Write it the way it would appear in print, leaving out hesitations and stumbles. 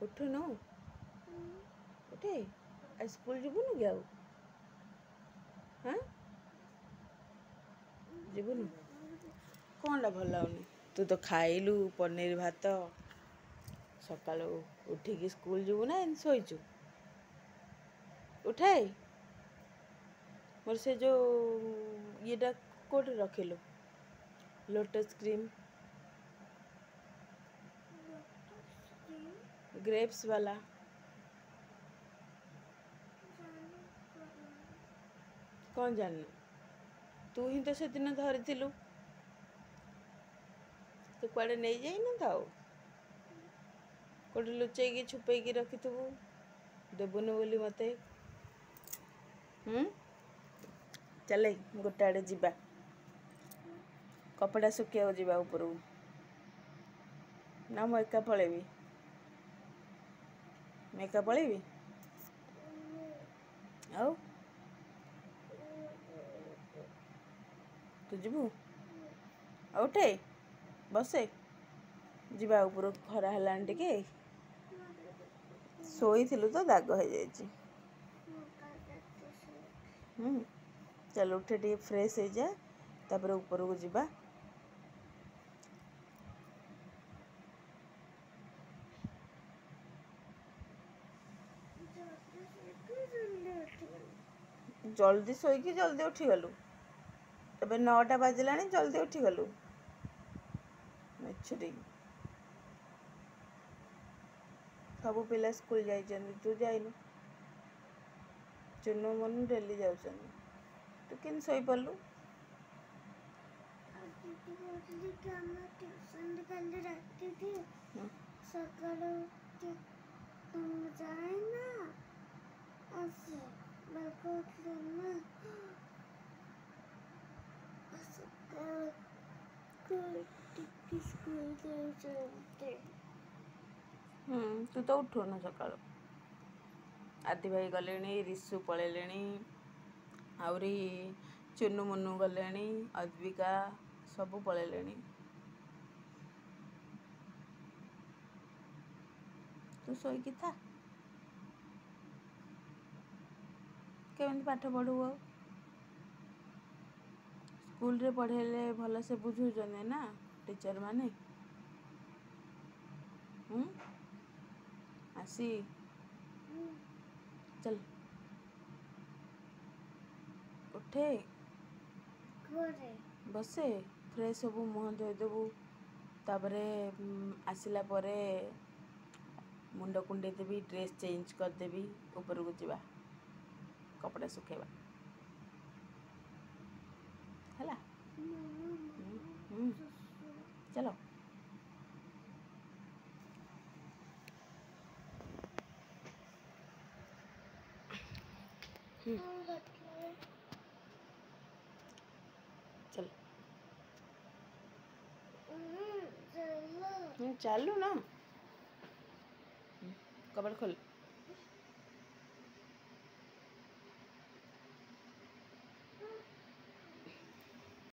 ଉଠୁନୁ ଉଠେ ଆଉ ସ୍କୁଲ ଯିବୁନୁ କି ଆଉ ହଁ ଯିବୁନୁ କ'ଣଟା ଭଲ ଲାଗୁନି ତୁ ତ ଖାଇଲୁ ପନିର ଭାତ ସକାଳୁ ଉଠିକି ସ୍କୁଲ ଯିବୁ ନା ଏମିତି ଶୋଇଛୁ ଉଠେ ମୋର ସେ ଯେଉଁ ଇଏଟା କେଉଁଠି ରଖିଲୁ ଲୋଟସ୍ କ୍ରିମ୍ ग्रेप्स वाला कौन जानू तू ही तो से दिन धरी तू कुआड़े नहीं जाइन तो कौटे लुचेकी छुपेकी रखी थू देबुन बोली मते चले गोटे आड़े जीवा कपड़ा सुखिया जीवा ऊपर ना मु एका पलैबी मैं एका पलैबी आओ तू जीवु उठे बसे जीवा ऊपर खरा है टिके शोई तो दाग हो जाए चल उठे टे फ्रेश हो जा तापर ऊपर को जीवा जल्दी शोईकी जल्दी उठीगलु एबे 9टा बाजिलानी जल्दी उठीगलु मेछुरी सब पिला स्कूल जाइछन तू जाइनु चुनु मनु डेली जाउछन तू किन सोई पल्लू तू तो उठुन सका आदि भाई गले रिसु पलैले आउरी चुनु मुनु गले अद्विका सब पलैले तू शोईकी था केमती पाठ पढ़ू स्कूल रे पढ़ेले भल से बुझुचन ना टीचर माने आसी चल उठे बसे फ्रेश हबू मुह धोदेबू तापरे आसला परे मुंड कुंडे देवी ड्रेस चेंज करदेवी ऊपर को जीवा कपड़ा सुखेबा है चलो चल चालू ना कपड़ा खोल